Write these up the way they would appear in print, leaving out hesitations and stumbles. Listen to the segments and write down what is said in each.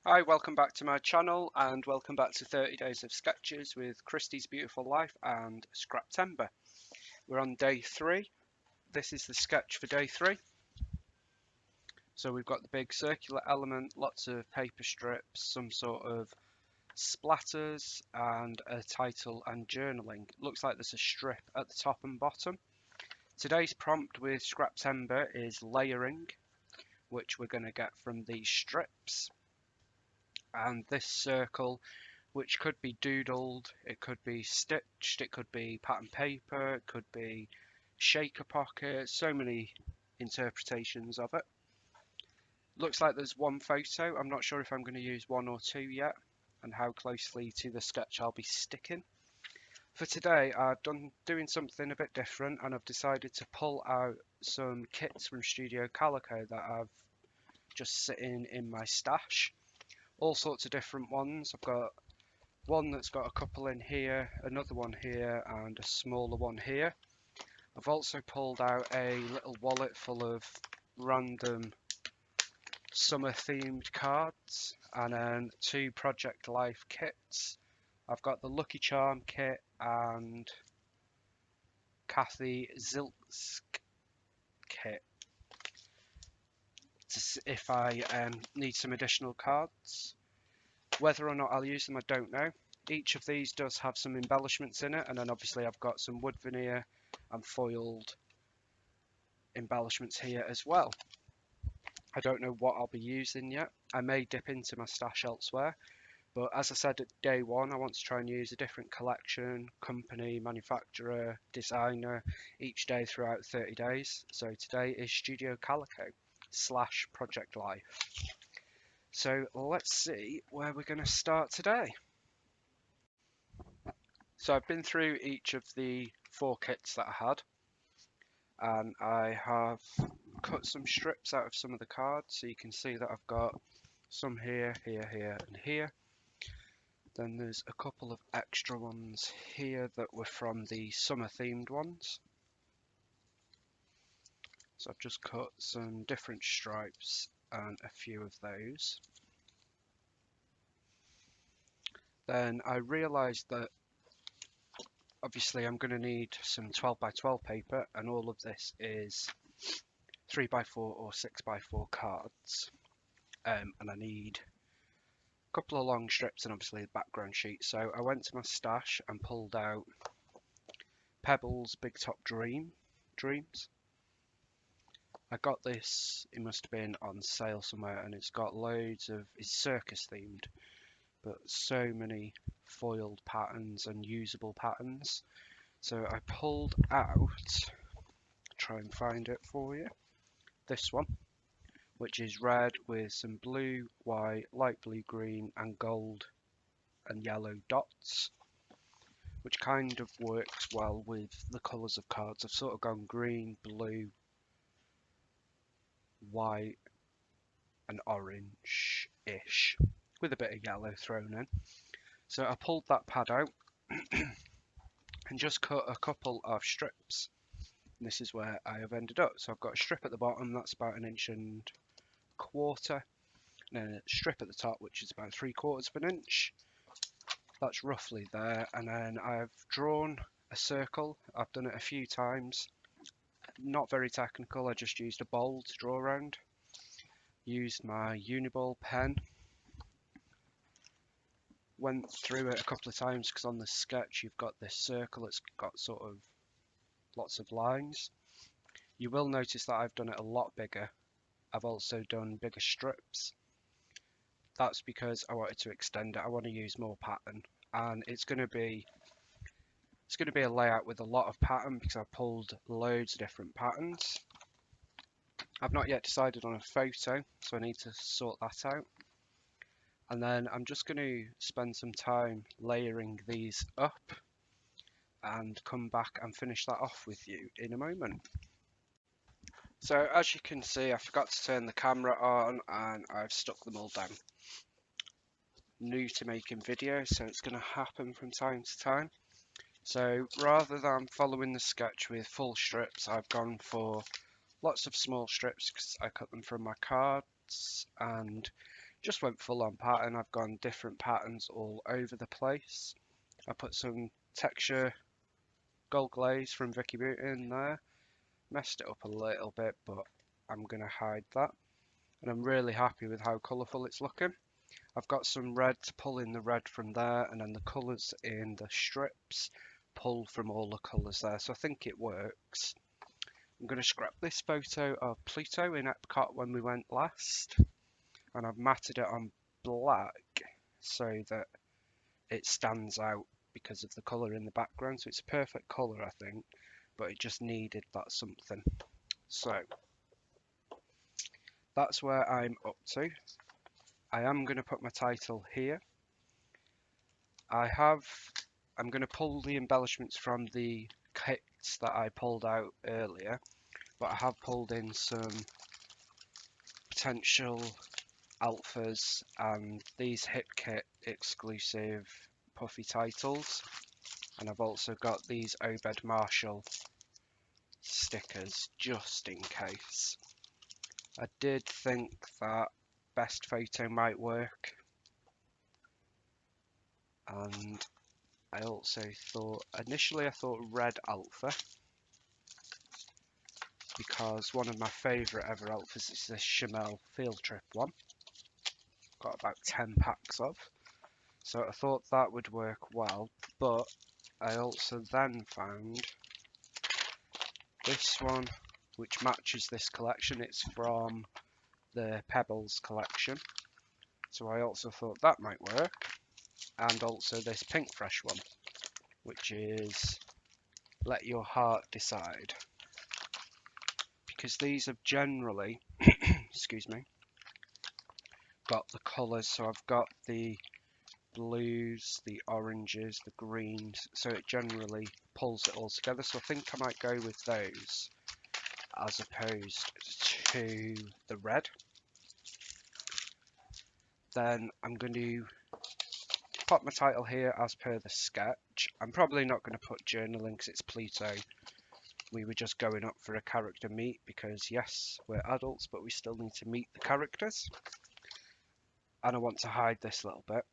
Hi, welcome back to my channel and welcome back to 30 Days of Sketches with Christie's Beautiful Life and Scraptember. We're on day 3. This is the sketch for day 3. So we've got the big circular element, lots of paper strips, some sort of splatters and a title and journaling. Looks like there's a strip at the top and bottom. Today's prompt with Scraptember is layering, which we're going to get from these strips. And this circle, which could be doodled, it could be stitched, it could be pattern paper, it could be shaker pocket, so many interpretations of it. Looks like there's one photo. I'm not sure if I'm going to use one or two yet and how closely to the sketch I'll be sticking. For today, I've doing something a bit different and I've decided to pull out some kits from Studio Calico that I've just sitting in my stash. All sorts of different ones. I've got one that's got a couple in here, another one here, and a smaller one here. I've also pulled out a little wallet full of random summer themed cards and then 2 Project Life kits. I've got the Lucky Charm kit and Kathy Zilsk kit if I need some additional cards. Whether or not I'll use them, I don't know. Each of these does have some embellishments in it, and then obviously I've got some wood veneer and foiled embellishments here as well. I don't know what I'll be using yet. I may dip into my stash elsewhere, but as I said at day 1, I want to try and use a different collection, company, manufacturer, designer each day throughout 30 days. So today is Studio Calico / Project Life. So let's see where we're going to start today. So I've been through each of the 4 kits that I had, and I have cut some strips out of some of the cards, so you can see that I've got some here, here, here, and here. Then there's a couple of extra ones here that were from the summer themed ones. So I've just cut some different stripes and a few of those. Then I realised that obviously I'm going to need some 12 by 12 paper, and all of this is 3 by 4 or 6 by 4 cards, and I need a couple of long strips and obviously the background sheet. So I went to my stash and pulled out Pebbles Big Top Dreams. I got this, it must have been on sale somewhere, and it's got loads of, it's circus themed, but so many foiled patterns and usable patterns. So I pulled out, try and find it for you, this one, which is red with some blue, white, light blue, green and gold and yellow dots, which kind of works well with the colours of cards. I've sort of gone green, blue, white and orange-ish with a bit of yellow thrown in. So I pulled that pad out and just cut a couple of strips. And this is where I have ended up. So I've got a strip at the bottom that's about 1.25 inches, and then a strip at the top which is about 3/4 of an inch. That's roughly there, and then I've drawn a circle. I've done it a few times. Not very technical, I just used a bowl to draw around. Used my Uniball pen. Went through it a couple of times because on the sketch you've got this circle, it's got sort of lots of lines. You will notice that I've done it a lot bigger. I've also done bigger strips. That's because I wanted to extend it. I want to use more pattern, and it's going to be a layout with a lot of pattern because I've pulled loads of different patterns. I've not yet decided on a photo, so I need to sort that out. And then I'm just going to spend some time layering these up and come back and finish that off with you in a moment. So as you can see, I forgot to turn the camera on and I've stuck them all down. New to making videos, so it's going to happen from time to time. So rather than following the sketch with full strips, I've gone for lots of small strips because I cut them from my cards and just went full on pattern. I've gone different patterns all over the place. I put some texture gold glaze from Vicky Beauty in there. Messed it up a little bit, but I'm going to hide that. And I'm really happy with how colourful it's looking. I've got some red to pull in the red from there, and then the colours in the strips pull from all the colours there. So I think it works. I'm going to scrap this photo of Pluto in Epcot when we went last. And I've matted it on black so that it stands out because of the colour in the background. So it's a perfect colour, I think, but it just needed that something. So that's where I'm up to. I am going to put my title here. I'm going to pull the embellishments from the kits that I pulled out earlier, but I have pulled in some potential alphas and these hip kit exclusive puffy titles, and I've also got these Obed Marshall stickers just in case. I did think that best photo might work, and I also thought initially I thought red alpha, because one of my favourite ever alphas is this Chamel Field Trip one. Got about 10 packs of. So I thought that would work well, but I also then found this one which matches this collection. It's from the Pebbles collection. So I also thought that might work. And also this Pink Fresh one, which is Let Your Heart Decide. Because these have generally, excuse me, got the colours. So I've got the blues, the oranges, the greens, so it generally pulls it all together. So I think I might go with those as opposed to the red. Then I'm going to pop my title here as per the sketch. I'm probably not going to put journaling because it's Pluto. We were just going up for a character meet because yes, we're adults, but we still need to meet the characters. And I want to hide this little bit.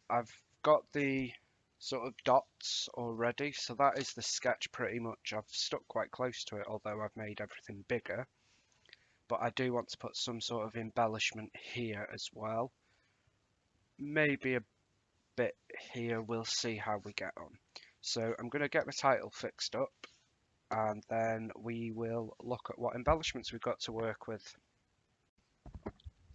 I've got the sort of dots already, so that is the sketch pretty much. I've stuck quite close to it, although I've made everything bigger. But I do want to put some sort of embellishment here as well. Maybe a bit here, we'll see how we get on. So I'm going to get the title fixed up, and then we will look at what embellishments we've got to work with.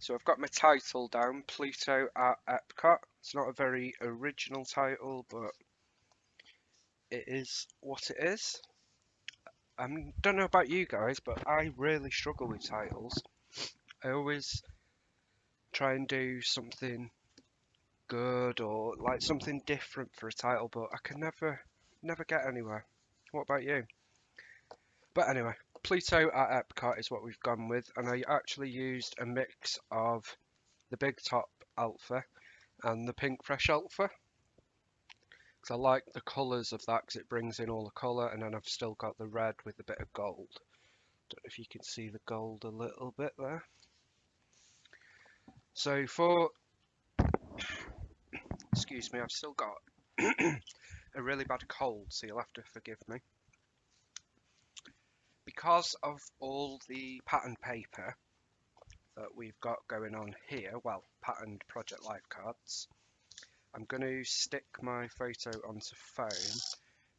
So I've got my title down, Pluto at Epcot. It's not a very original title, but it is what it is. I don't know about you guys, but I really struggle with titles. I always try and do something good or like something different for a title, but I can never get anywhere. What about you? But anyway, Pluto at Epcot is what we've gone with, and I actually used a mix of the Big Top Alpha and the Pink Fresh Alpha, because I like the colours of that because it brings in all the colour, and then I've still got the red with a bit of gold. Don't know if you can see the gold a little bit there. So for, excuse me, I've still got a really bad cold, so you'll have to forgive me. Because of all the pattern paper that we've got going on here, well, patterned Project Life cards, I'm going to stick my photo onto foam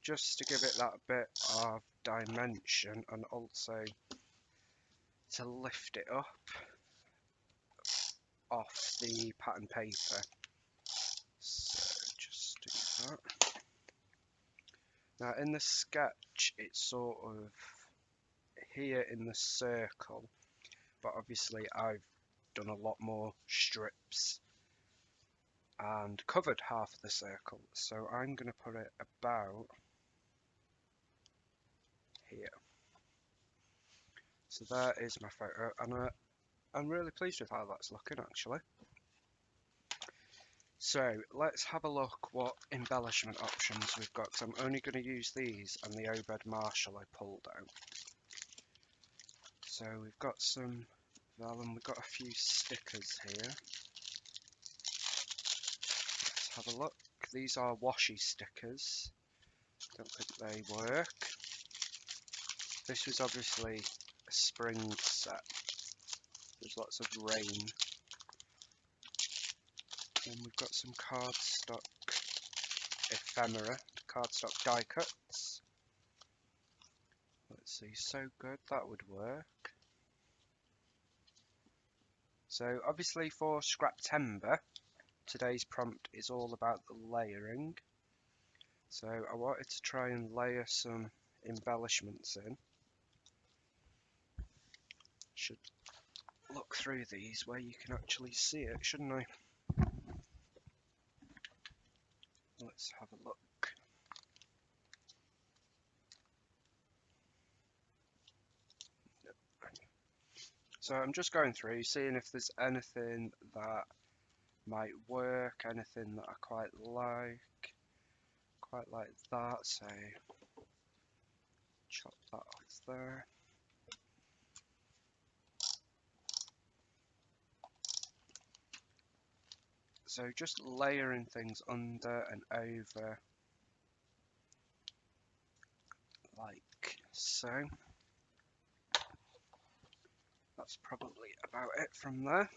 just to give it that bit of dimension and also to lift it up off the pattern paper. So just do that. Now in the sketch it's sort of here in the circle, but obviously I've done a lot more strips and covered half of the circle, so I'm going to put it about here. So that is my photo, and I'm really pleased with how that's looking actually. So let's have a look what embellishment options we've got, because I'm only going to use these and the Obed Marshall I pulled out. So we've got some vellum, we've got a few stickers here. have a look. These are washi stickers. Don't think they work. This was obviously a spring set. There's lots of rain. And we've got some cardstock ephemera, cardstock die cuts. Let's see, so good, that would work. So obviously for Scraptember, today's prompt is all about the layering. So I wanted to try and layer some embellishments in. Should look through these where you can actually see it, shouldn't I? Let's have a look. So I'm just going through, seeing if there's anything that might work, anything that I quite like that, so chop that off there. So just layering things under and over, like so. That's probably about it from there.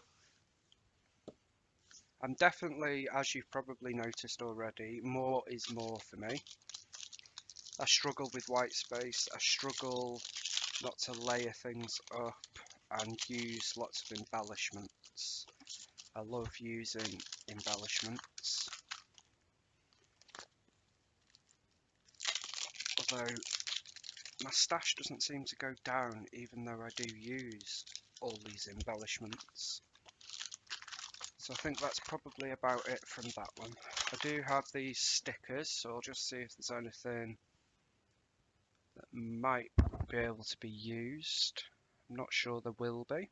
I'm definitely, as you've probably noticed already, more is more for me. I struggle with white space, I struggle not to layer things up and use lots of embellishments. I love using embellishments. Although my stash doesn't seem to go down even though I do use all these embellishments. So I think that's probably about it from that one. I do have these stickers, so I'll just see if there's anything that might be able to be used. I'm not sure there will be.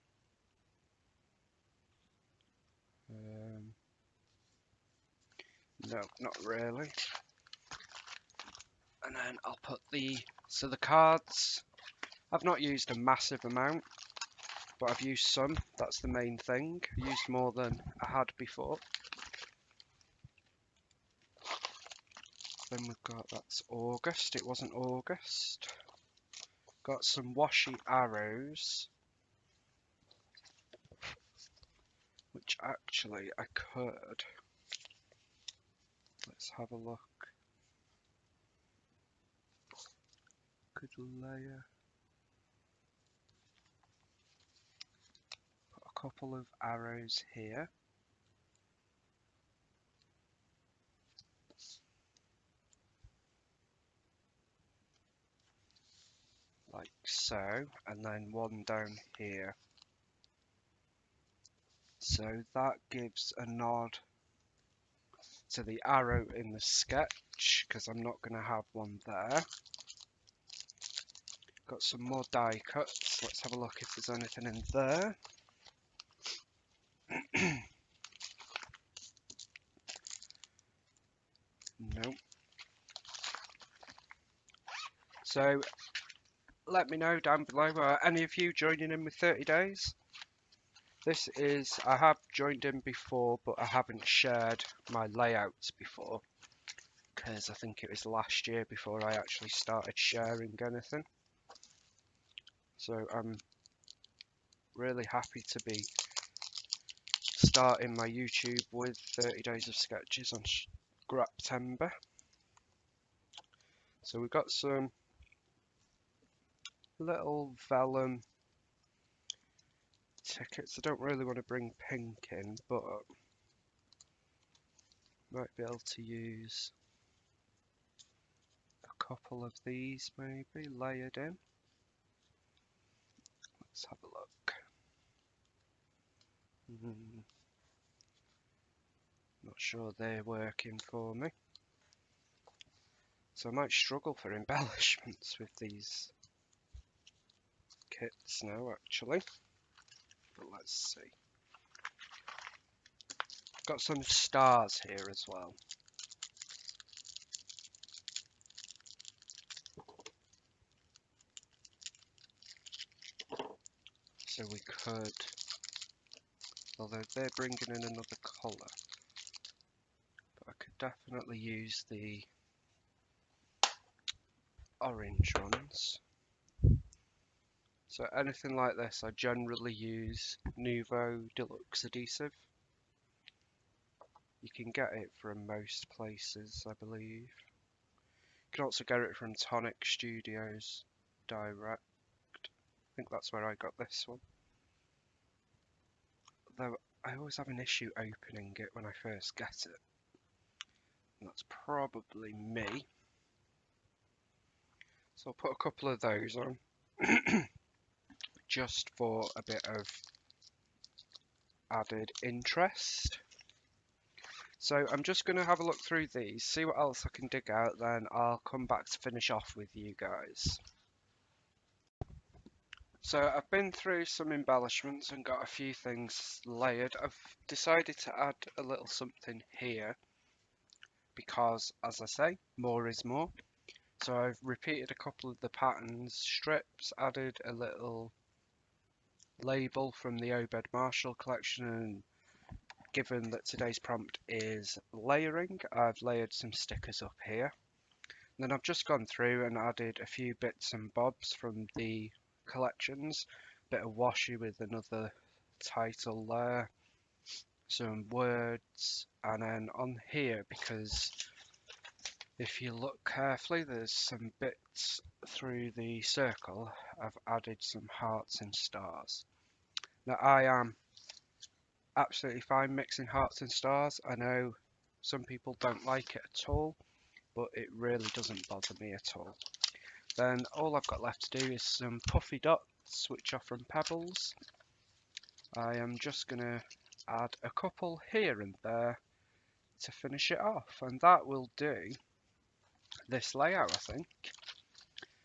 No, not really. And then I'll put the cards. I've not used a massive amount, but I've used some. That's the main thing. I used more than I had before. Then we've got, that's August. It wasn't August. Got some washi arrows, which actually I could. Let's have a look. Could layer. Put a couple of arrows here. Like so, and then one down here. So that gives a nod to the arrow in the sketch, because I'm not going to have one there. Got some more die cuts. Let's have a look if there's anything in there. Nope. So let me know down below, are any of you joining in with 30 days? This is, I have joined in before, but I haven't shared my layouts before, because I think it was last year before I actually started sharing anything. So I'm really happy to be starting my YouTube with 30 days of sketches on Scraptember. So we've got some little vellum tickets. I don't really want to bring pink in, but might be able to use a couple of these maybe layered in. Let's have a look. Not sure they're working for me. So I might struggle for embellishments with these kits now actually. But let's see. Got some stars here as well. So we could, although they're bringing in another colour, but I could definitely use the orange ones. So anything like this, I generally use Nuvo Deluxe adhesive. You can get it from most places, I believe. You can also get it from Tonic Studios direct. I think that's where I got this one. Though I always have an issue opening it when I first get it. And that's probably me. So I'll put a couple of those on. Just for a bit of added interest. So I'm just going to have a look through these, see what else I can dig out, then I'll come back to finish off with you guys. So I've been through some embellishments and got a few things layered. I've decided to add a little something here because, as I say, more is more. So I've repeated a couple of the patterns, strips, added a little label from the Obed Marshall collection, and given that today's prompt is layering, I've layered some stickers up here. And then I've just gone through and added a few bits and bobs from the collections. Bit of washi with another title there, some words, and then on here, because if you look carefully, there's some bits through the circle. I've added some hearts and stars. Now I am absolutely fine mixing hearts and stars. I know some people don't like it at all, but it really doesn't bother me at all. Then all I've got left to do is some puffy dots, which are from Pebbles. I am just going to add a couple here and there to finish it off, and that will do this layout, I think.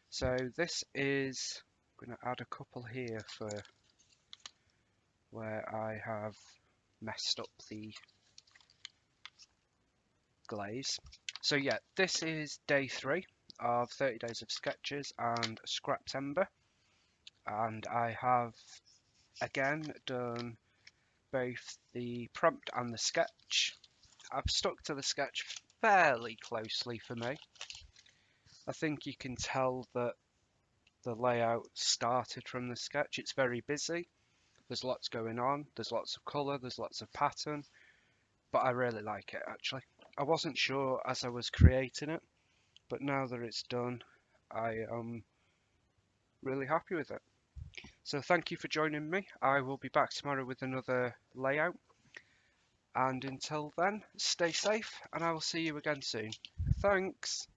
So this is, I'm going to add a couple here for where I have messed up the glaze. So yeah, this is day 3 of 30 days of sketches and Scraptember, and I have again done both the prompt and the sketch. I've stuck to the sketch fairly closely for me. I think you can tell that the layout started from the sketch. It's very busy, there's lots going on, there's lots of colour, there's lots of pattern, but I really like it actually. I wasn't sure as I was creating it, but now that it's done, I am really happy with it. So thank you for joining me. I will be back tomorrow with another layout. And until then, stay safe and I will see you again soon. Thanks.